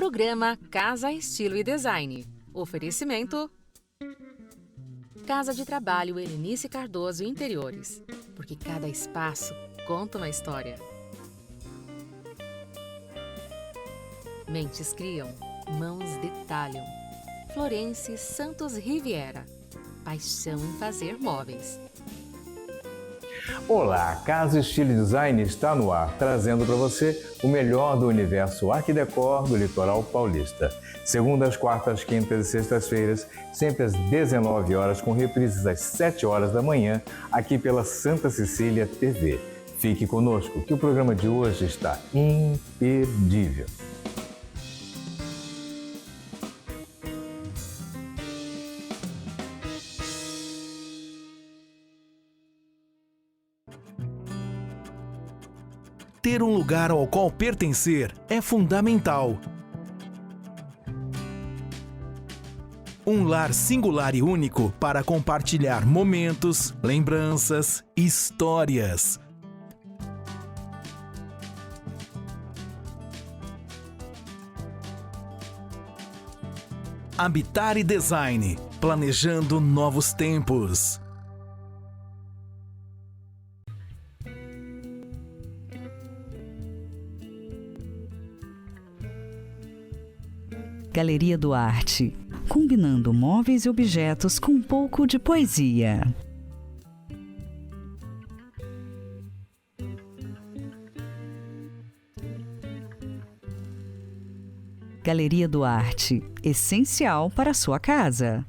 Programa Casa, Estilo e Design. Oferecimento: Casa de Trabalho Helenice Cardoso Interiores. Porque cada espaço conta uma história. Mentes criam, mãos detalham. Florence Santos Riviera. Paixão em fazer móveis. Olá, Casa Estilo e Design está no ar, trazendo para você o melhor do universo Art Décor do litoral paulista. Segundas, quartas, quintas e sextas-feiras, sempre às 19 horas, com reprises às 7 horas da manhã, aqui pela Santa Cecília TV. Fique conosco, que o programa de hoje está imperdível. Ter um lugar ao qual pertencer é fundamental. Um lar singular e único para compartilhar momentos, lembranças, histórias. Habitar e Design, planejando novos tempos. Galeria do Arte, combinando móveis e objetos com um pouco de poesia. Galeria do Arte, essencial para a sua casa.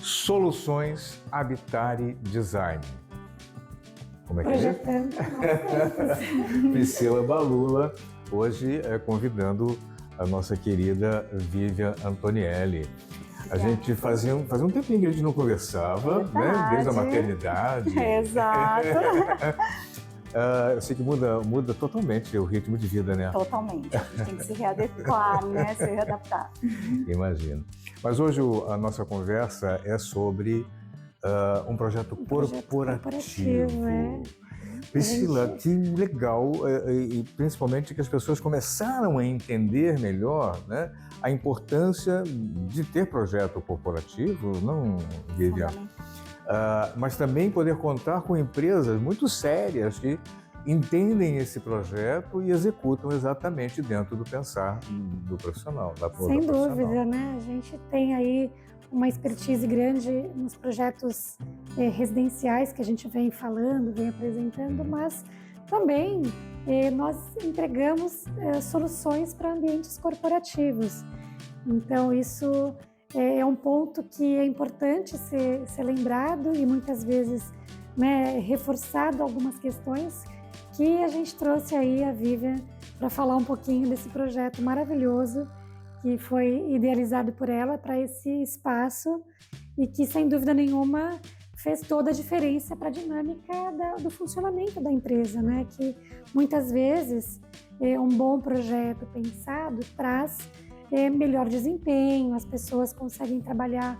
Soluções Habitare Design. Como é que Projetando. é? Priscila Balula, hoje convidando a nossa querida Vivian Antonielli. A gente fazia um tempinho que a gente não conversava, né? Desde a maternidade. Exato. Eu sei que muda totalmente o ritmo de vida, né? Totalmente. A gente tem que se readequar, né? Se readaptar. Imagino. Mas hoje a nossa conversa é sobre um projeto corporativo. É. Priscila, que legal, e principalmente que as pessoas começaram a entender melhor, né, a importância de ter projeto corporativo, não, Vivian? Mas também poder contar com empresas muito sérias que entendem esse projeto e executam exatamente dentro do pensar do profissional, da Sem profissional. dúvida, né? A gente tem aí uma expertise grande nos projetos residenciais que a gente vem falando, vem apresentando, mas também nós entregamos soluções para ambientes corporativos. Então, isso é um ponto que é importante ser lembrado e muitas vezes, né, reforçado algumas questões que a gente trouxe aí a Vivian para falar um pouquinho desse projeto maravilhoso que foi idealizado por ela para esse espaço e que, sem dúvida nenhuma, fez toda a diferença para a dinâmica do funcionamento da empresa, né? Que muitas vezes um bom projeto pensado traz melhor desempenho, as pessoas conseguem trabalhar,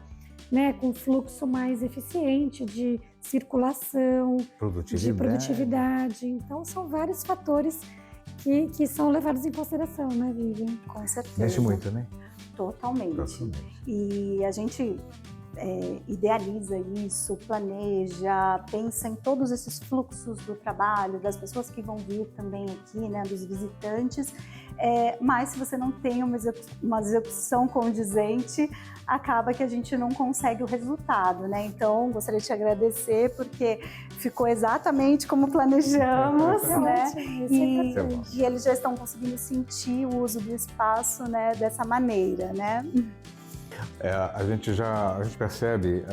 né, com fluxo mais eficiente de circulação, de produtividade. Então, são vários fatores que são levados em consideração, né, Vivian? Com certeza. Mexe muito, né? Totalmente. E a gente idealiza isso, planeja, pensa em todos esses fluxos do trabalho, das pessoas que vão vir também aqui, né, dos visitantes, mas se você não tem uma execução condizente, acaba que a gente não consegue o resultado, né? Então, gostaria de te agradecer porque ficou exatamente como planejamos, né? E eles já estão conseguindo sentir o uso do espaço, né, dessa maneira, né? A gente percebe,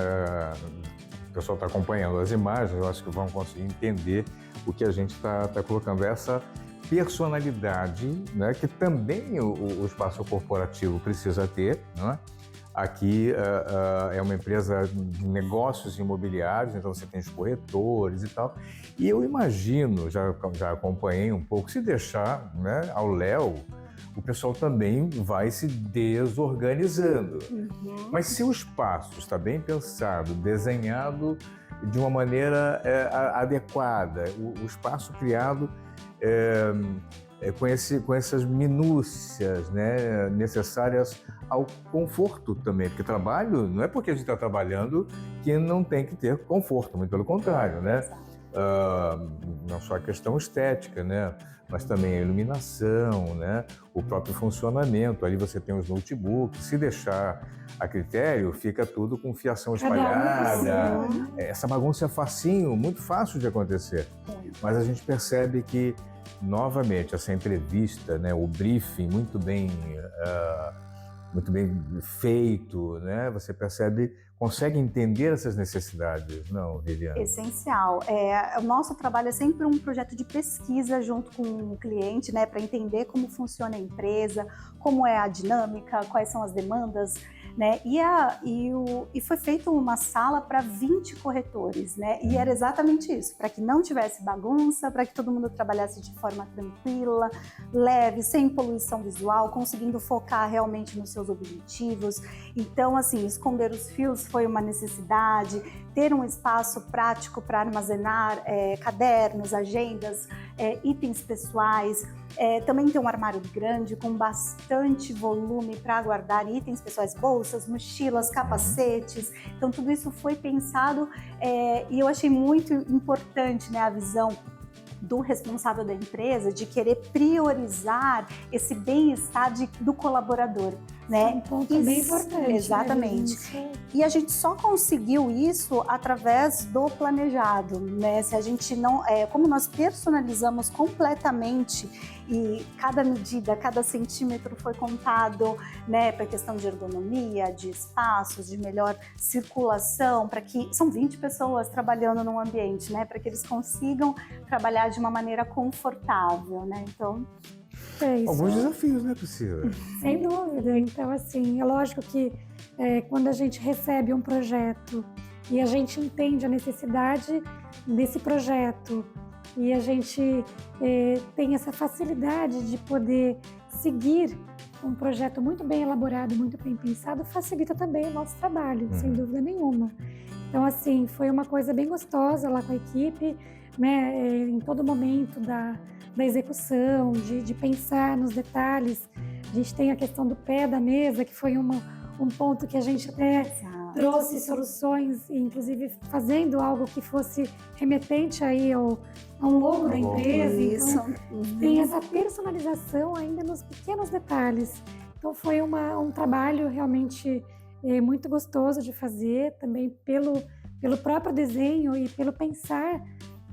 o pessoal está acompanhando as imagens, eu acho que vão conseguir entender o que a gente está colocando, essa personalidade, né, que também o espaço corporativo precisa ter, né? Aqui é uma empresa de negócios imobiliários, então você tem os corretores e tal, e eu imagino, já acompanhei um pouco, se deixar, né, ao léu, o pessoal também vai se desorganizando. Mas se o espaço está bem pensado, desenhado de uma maneira adequada, o espaço criado com essas minúcias, né, necessárias ao conforto também, porque trabalho não é porque a gente está trabalhando que não tem que ter conforto, muito pelo contrário, né? Não só a questão estética, né? Mas também a iluminação, né? O próprio funcionamento. Ali você tem os notebooks. Se deixar a critério, fica tudo com fiação espalhada. Essa bagunça é facinho, muito fácil de acontecer. Mas a gente percebe que, novamente, essa entrevista, né? O briefing muito bem feito, né? Você consegue entender essas necessidades, não, Viviane? Essencial. O nosso trabalho é sempre um projeto de pesquisa junto com o cliente, né, para entender como funciona a empresa, como é a dinâmica, quais são as demandas, né? E foi feita uma sala para 20 corretores, né? E era exatamente isso, para que não tivesse bagunça, para que todo mundo trabalhasse de forma tranquila, leve, sem poluição visual, conseguindo focar realmente nos seus objetivos. Então, assim, esconder os fios foi uma necessidade, ter um espaço prático para armazenar cadernos, agendas, itens pessoais, também ter um armário grande com bastante volume para guardar itens pessoais, bolsas, mochilas, capacetes. Então tudo isso foi pensado e eu achei muito importante, né, a visão do responsável da empresa de querer priorizar esse bem-estar do colaborador. né? Um ponto bem importante. Exatamente. Né? E a gente só conseguiu isso através do planejado, né? Se a gente não, como nós personalizamos completamente e cada medida, cada centímetro foi contado, né, para questão de ergonomia, de espaços, de melhor circulação, para que são 20 pessoas trabalhando num ambiente, né, para que eles consigam trabalhar de uma maneira confortável, né? Então, alguns desafios, né, Priscila? Sem dúvida. Então, assim, é lógico que quando a gente recebe um projeto e a gente entende a necessidade desse projeto e a gente tem essa facilidade de poder seguir um projeto muito bem elaborado, muito bem pensado, facilita também o nosso trabalho, sem dúvida nenhuma. Então, assim, foi uma coisa bem gostosa lá com a equipe, né, em todo momento da execução, de pensar nos detalhes. A gente tem a questão do pé da mesa, que foi um ponto que a gente até trouxe soluções, inclusive fazendo algo que fosse remetente aí ao logo da empresa. Isso. Então, tem essa personalização ainda nos pequenos detalhes. Então, foi um trabalho realmente muito gostoso de fazer, também pelo próprio desenho e pelo pensar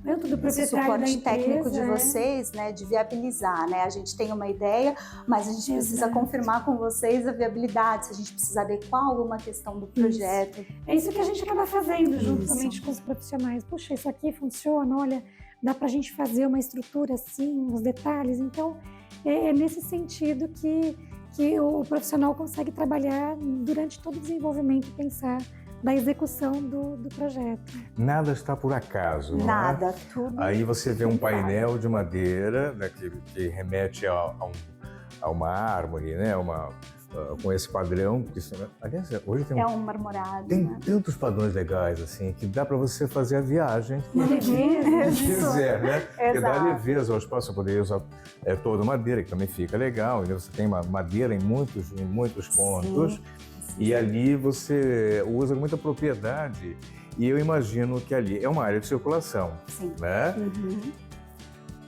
tanto do proprietário da suporte empresa, técnico de vocês, né, de viabilizar, né? A gente tem uma ideia, mas a gente precisa confirmar com vocês a viabilidade, se a gente precisa adequar alguma questão do projeto. É isso que a gente acaba fazendo juntamente com os profissionais. Puxa, isso aqui funciona, olha, dá pra gente fazer uma estrutura assim, os detalhes. Então, é nesse sentido que o profissional consegue trabalhar durante todo o desenvolvimento e pensar da execução do projeto. Nada está por acaso, não Nada, é? tudo. Aí você vê um painel de madeira, né, que remete a uma árvore, né, com esse padrão. Aliás, hoje tem um marmorado. Tem né? tantos padrões legais assim que dá para você fazer a viagem que Isso. quiser, né? Porque dá Exato. leveza ao espaço, você poder usar toda madeira, que também fica legal. E você tem uma madeira em muitos pontos. Sim. E ali você usa com muita propriedade. E eu imagino que ali é uma área de circulação, Sim. né? Uhum.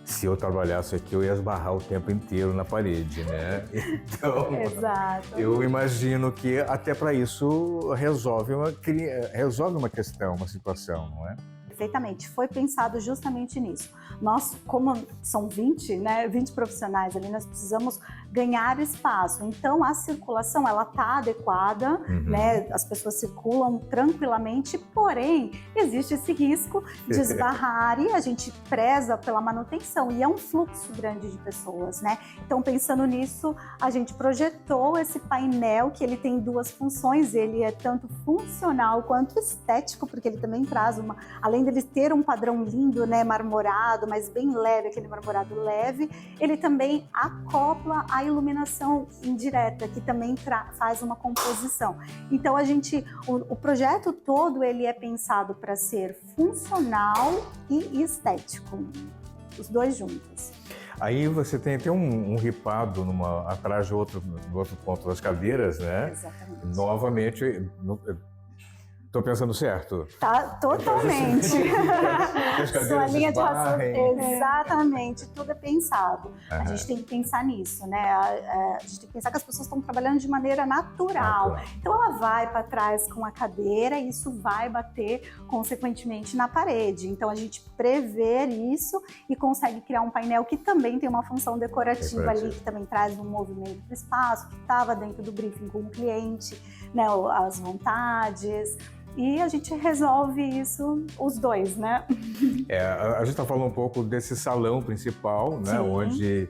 Se eu trabalhasse aqui, eu ia esbarrar o tempo inteiro na parede, né? Então, Exato. eu imagino que até para isso resolve uma questão, uma situação, não é? Perfeitamente, foi pensado justamente nisso. Nós, como são 20, né, 20 profissionais ali, nós precisamos ganhar espaço. Então, a circulação, ela está adequada, né, as pessoas circulam tranquilamente, porém, existe esse risco de esbarrar e a gente preza pela manutenção e é um fluxo grande de pessoas, né? Então, pensando nisso, a gente projetou esse painel que ele tem duas funções, ele é tanto funcional quanto estético, porque ele também traz além dele ter um padrão lindo, né, marmorado, mas bem leve, aquele marmorado leve, ele também acopla a iluminação indireta, que também faz uma composição. Então o projeto todo ele é pensado para ser funcional e estético, os dois juntos. Aí você tem um ripado atrás do outro ponto das cadeiras, né? Exatamente. Novamente, estou pensando certo? Tá, totalmente. Sua linha de raciocínio. raciocínio. Exatamente, tudo é pensado. A Aham. gente tem que pensar nisso, né? A gente tem que pensar que as pessoas estão trabalhando de maneira natural. Então ela vai para trás com a cadeira e isso vai bater consequentemente na parede. Então a gente prevê isso e consegue criar um painel que também tem uma função decorativa ali, que também traz um movimento para o espaço, que estava dentro do briefing com o cliente, né? As vontades. E a gente resolve isso, os dois, né? A gente está falando um pouco desse salão principal, né? Sim. Onde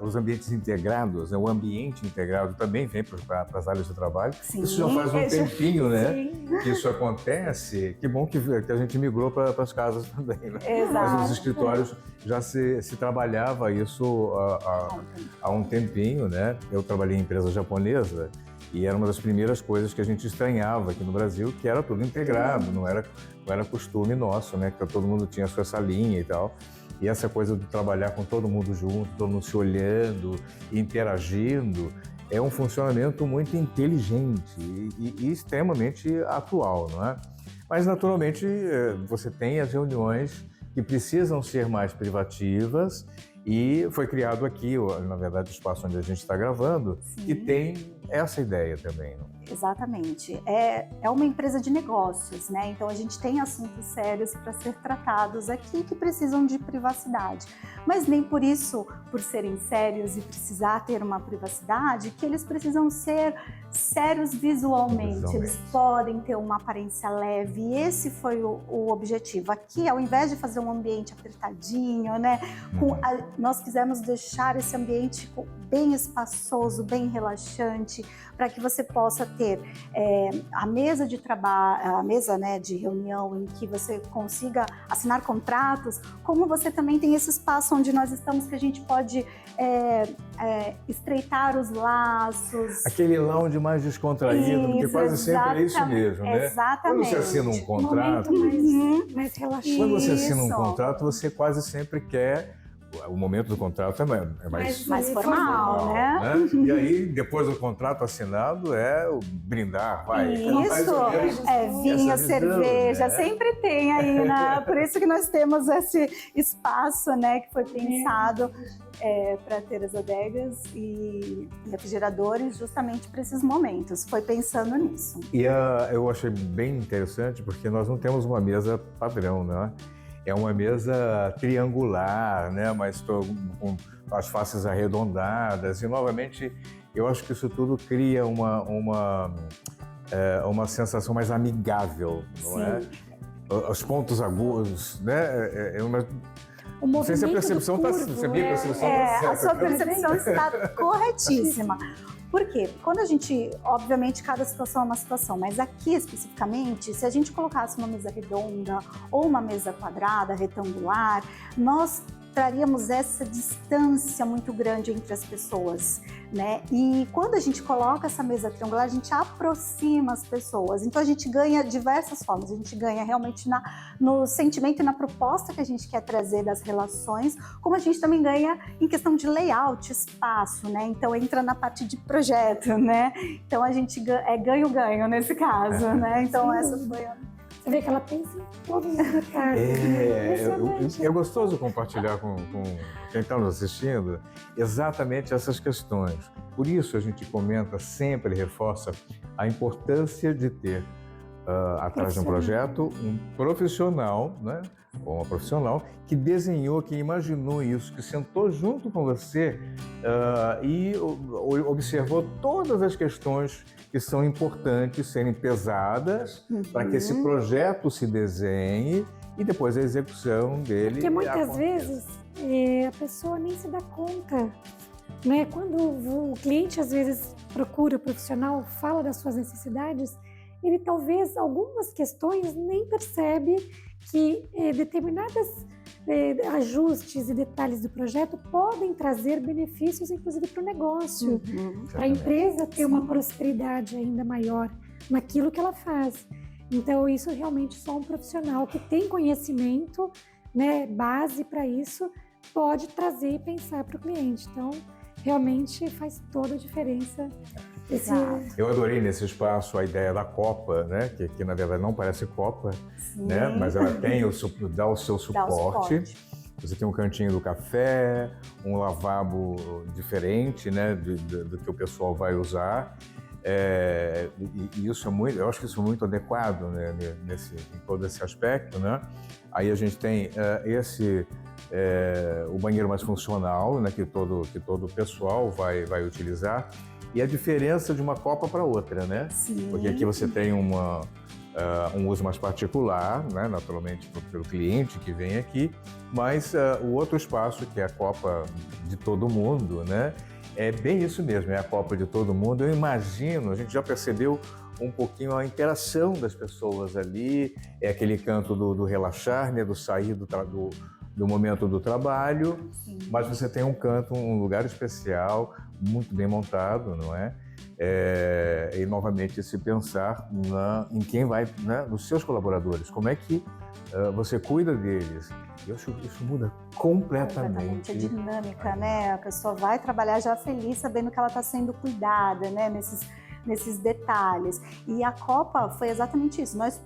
os ambientes integrados, né? O ambiente integrado também vem para as áreas de trabalho. Sim. Isso já faz um tempinho, né? Sim. Que isso acontece. Que bom que a gente migrou para as casas também, né? Exato. Mas nos escritórios já se trabalhava isso há um tempinho, né? Eu trabalhei em empresa japonesa e era uma das primeiras coisas que a gente estranhava aqui no Brasil, que era tudo integrado, não era costume nosso, né? Que todo mundo tinha a sua salinha e tal. E essa coisa de trabalhar com todo mundo junto, todo mundo se olhando, interagindo, é um funcionamento muito inteligente e extremamente atual, não é? Mas, naturalmente, você tem as reuniões que precisam ser mais privativas E foi criado aqui, na verdade, o espaço onde a gente está gravando, que tem essa ideia também. Exatamente. É uma empresa de negócios, né? Então a gente tem assuntos sérios para ser tratados aqui que precisam de privacidade. Mas nem por isso, por serem sérios e precisar ter uma privacidade, que eles precisam ser sérios visualmente. Eles podem ter uma aparência leve. E esse foi o objetivo. Aqui, ao invés de fazer um ambiente apertadinho, né? Nós quisemos deixar esse ambiente bem espaçoso, bem relaxante, para que você possa ter a mesa de trabalho, a mesa, né, de reunião em que você consiga assinar contratos, como você também tem esse espaço onde nós estamos que a gente pode estreitar os laços. Aquele lounge mais descontraído, porque quase sempre é isso mesmo, né? Exatamente. Quando você assina um contrato, mais relaxante. Quando você assina um contrato, você quase sempre quer. O momento do contrato é mais formal, né? E aí, depois do contrato assinado, é o brindar, vai. Isso, vinho, cerveja, né? Sempre tem aí, né? Por isso que nós temos esse espaço, né, que foi pensado para ter as adegas e refrigeradores justamente para esses momentos. Foi pensando nisso. E eu achei bem interessante, porque nós não temos uma mesa padrão, né? É uma mesa triangular, né? Mas com as faces arredondadas. E, novamente, eu acho que isso tudo cria uma sensação mais amigável, não é? Os pontos agudos, né? Não sei se a percepção está certa. A sua percepção está corretíssima. Por quê? Quando a gente, obviamente, cada situação é uma situação, mas aqui especificamente, se a gente colocasse uma mesa redonda ou uma mesa quadrada, retangular, nós traríamos essa distância muito grande entre as pessoas, né? E quando a gente coloca essa mesa triangular, a gente aproxima as pessoas. Então a gente ganha diversas formas. A gente ganha realmente no sentimento e na proposta que a gente quer trazer das relações, como a gente também ganha em questão de layout, espaço, né? Então entra na parte de projeto, né? Então a gente é ganho-ganho nesse caso, né? Então essa foi a... Você vê que ela pensa em todos os detalhes. É gostoso compartilhar com quem está nos assistindo exatamente essas questões. Por isso a gente comenta, sempre reforça a importância de ter, atrás de um projeto, um profissional, né? Ou uma profissional que desenhou, que imaginou isso, que sentou junto com você e observou todas as questões que são importantes serem pesadas para que esse projeto se desenhe e depois a execução dele. Porque muitas vezes a pessoa nem se dá conta, né? Quando o cliente às vezes procura o profissional, fala das suas necessidades, ele talvez algumas questões nem percebe que determinadas ajustes e detalhes do projeto podem trazer benefícios, inclusive para o negócio, para a empresa ter uma prosperidade ainda maior naquilo que ela faz. Então, isso realmente só um profissional que tem conhecimento, né, base para isso, pode trazer e pensar para o cliente. Então, realmente faz toda a diferença. Eu adorei nesse espaço a ideia da copa, né? Que na verdade não parece copa, né? Mas ela tem dá o seu suporte. Você tem um cantinho do café, um lavabo diferente, né? Do que o pessoal vai usar. E isso é muito, eu acho que isso é muito adequado, né? Em todo esse aspecto, né? Aí a gente tem o banheiro mais funcional, né? Que todo o pessoal vai utilizar. E a diferença de uma copa para outra, né? Sim. Porque aqui você tem um uso mais particular, né? Naturalmente pelo cliente que vem aqui, mas o outro espaço, que é a copa de todo mundo, né? É bem isso mesmo, é a copa de todo mundo. Eu imagino, a gente já percebeu um pouquinho a interação das pessoas ali, é aquele canto do relaxar, né? Do sair do momento do trabalho. Sim. Mas você tem um canto, um lugar especial, muito bem montado, não é? E novamente se pensar em quem vai, né? Nos seus colaboradores, como é que você cuida deles. Eu acho que isso muda completamente a dinâmica, né? A pessoa vai trabalhar já feliz, sabendo que ela está sendo cuidada, né? nesses detalhes. E a Copa foi exatamente isso. Nós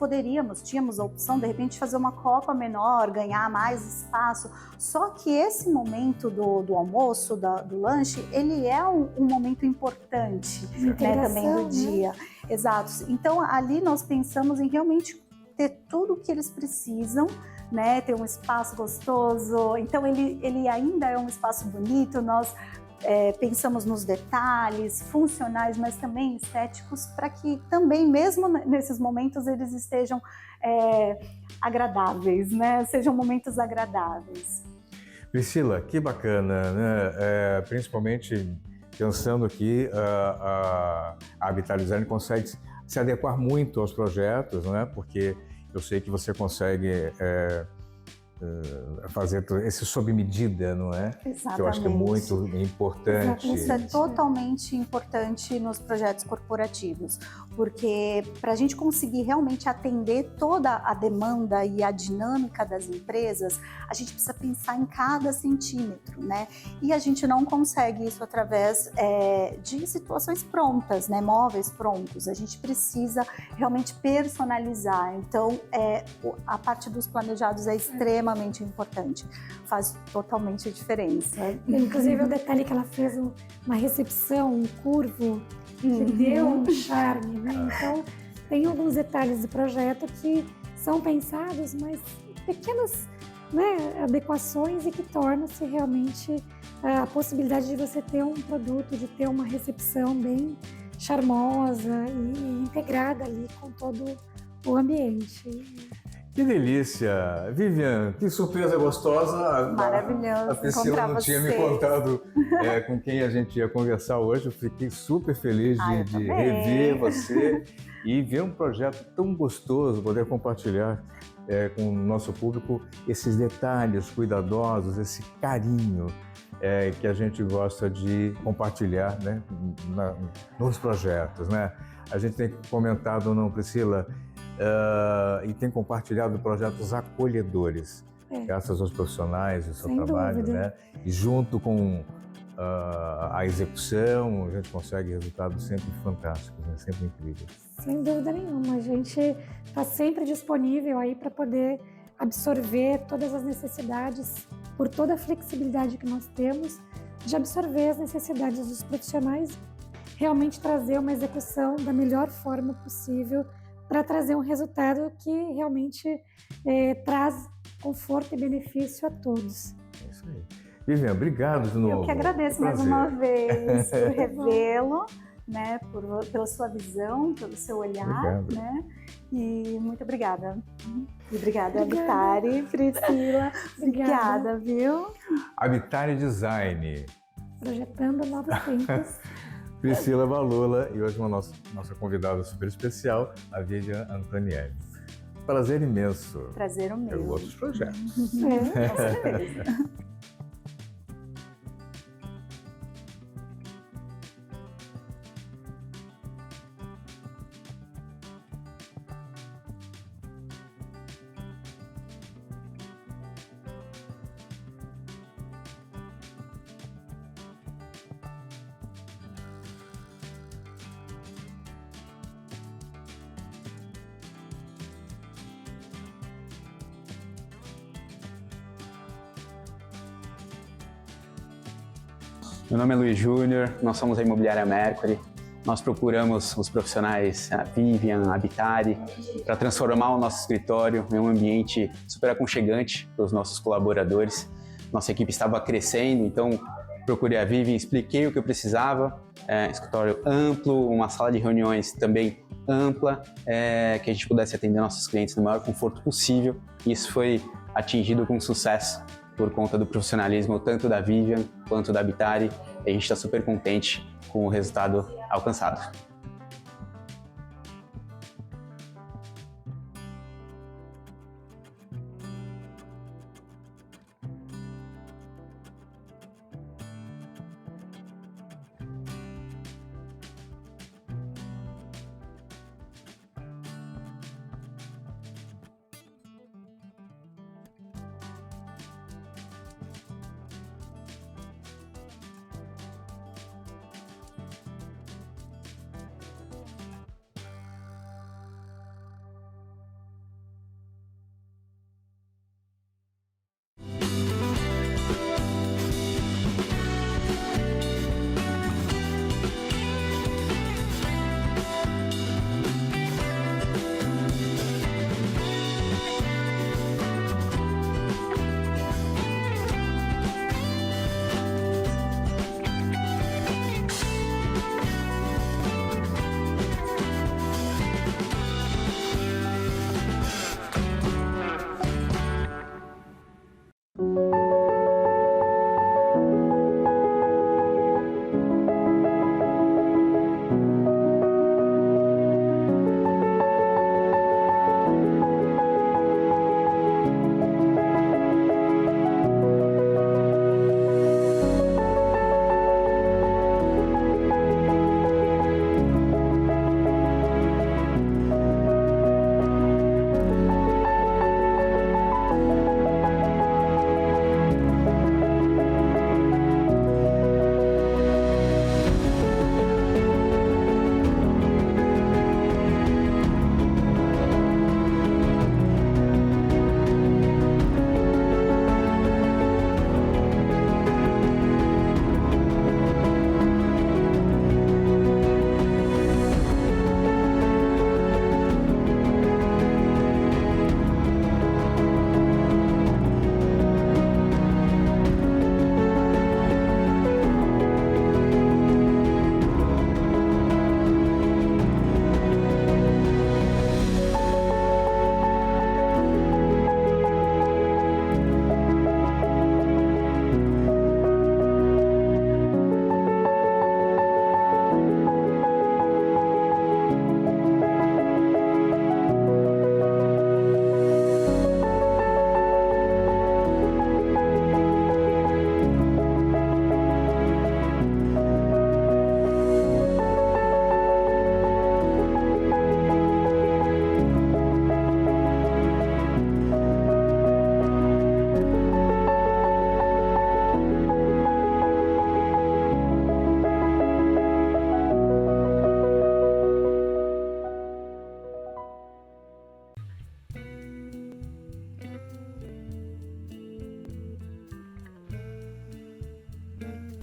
tínhamos a opção, de repente, fazer uma Copa menor, ganhar mais espaço. Só que esse momento do almoço, do lanche, ele é um momento importante, né, também do dia. Exato. Então, ali nós pensamos em realmente ter tudo o que eles precisam, né, ter um espaço gostoso. Então, ele ainda é um espaço bonito. Nós pensamos nos detalhes funcionais, mas também estéticos, para que também, mesmo nesses momentos, eles estejam agradáveis, né? Sejam momentos agradáveis. Priscila, que bacana, né? Principalmente pensando que a Habitat Design consegue se adequar muito aos projetos, né? Porque eu sei que você consegue fazer esse sob medida, não é? Exatamente. Que eu acho que é muito importante. Isso é totalmente importante nos projetos corporativos, porque para a gente conseguir realmente atender toda a demanda e a dinâmica das empresas, a gente precisa pensar em cada centímetro, né? E a gente não consegue isso através de situações prontas, né? Móveis prontos. A gente precisa realmente personalizar. Então, a parte dos planejados é extremamente importante, faz totalmente diferença. Inclusive o detalhe que ela fez uma recepção, um curvo, que deu um charme, né? Então tem alguns detalhes do projeto que são pensados, mas pequenas, né, adequações e que tornam-se realmente a possibilidade de você ter um produto, de ter uma recepção bem charmosa e integrada ali com todo o ambiente. Que delícia! Vivian, que surpresa gostosa! Maravilhoso. A Priscila não tinha me contado com quem a gente ia conversar hoje. Eu fiquei super feliz de rever você e ver um projeto tão gostoso, poder compartilhar com o nosso público esses detalhes cuidadosos, esse carinho que a gente gosta de compartilhar, né, nos projetos, né? A gente tem comentado, não, Priscila, e tem compartilhado projetos acolhedores, graças aos profissionais do seu trabalho, né? E junto com a execução, a gente consegue resultados sempre fantásticos, né? Sempre incríveis. Sem dúvida nenhuma, a gente está sempre disponível aí para poder absorver todas as necessidades, por toda a flexibilidade que nós temos, de absorver as necessidades dos profissionais, realmente trazer uma execução da melhor forma possível, para trazer um resultado que realmente traz conforto e benefício a todos. É isso aí. Vivian, obrigado de novo. Eu que agradeço mais uma vez por revê-lo, né, pela sua visão, pelo seu olhar, né? E muito obrigada. E obrigada, Habitare, Priscila. Obrigada, viu? Habitare Design. Projetando novos tempos. Priscila Valula e hoje uma nossa convidada super especial, a Vivian Antonielli. Prazer imenso. Prazer o meu. Pelos outros projetos. Com certeza. Meu nome é Luiz Júnior, nós somos a Imobiliária Mercury. Nós procuramos os profissionais, a Vivian, a Habitare, para transformar o nosso escritório em um ambiente super aconchegante para os nossos colaboradores. Nossa equipe estava crescendo, então procurei a Vivian, expliquei o que eu precisava. Escritório amplo, uma sala de reuniões também ampla, que a gente pudesse atender nossos clientes no maior conforto possível. Isso foi atingido com sucesso por conta do profissionalismo tanto da Vivian quanto da Habitare, e a gente está super contente com o resultado alcançado.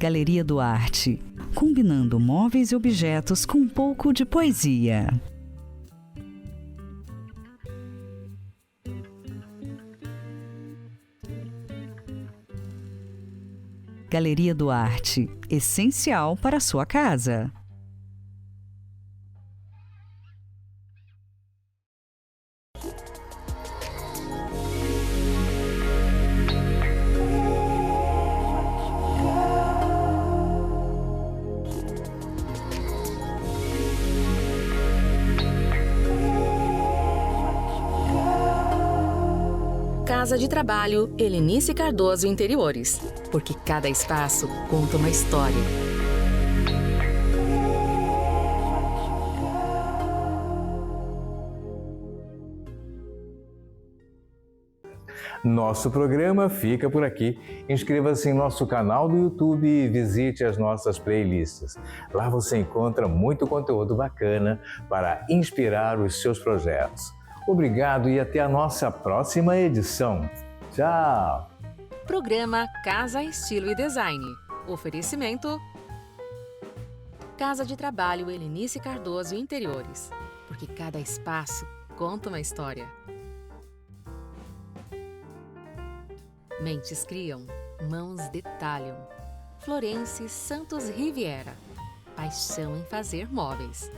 Galeria do Arte, combinando móveis e objetos com um pouco de poesia. Galeria do Arte, essencial para a sua casa. Casa de Trabalho Helenice Cardoso Interiores, porque cada espaço conta uma história. Nosso programa fica por aqui. Inscreva-se em nosso canal do YouTube e visite as nossas playlists. Lá você encontra muito conteúdo bacana para inspirar os seus projetos. Obrigado e até a nossa próxima edição. Tchau! Programa Casa, Estilo e Design. Oferecimento: Casa de Trabalho Helenice Cardoso Interiores, porque cada espaço conta uma história. Mentes criam, mãos detalham. Florence Santos Riviera. Paixão em fazer móveis.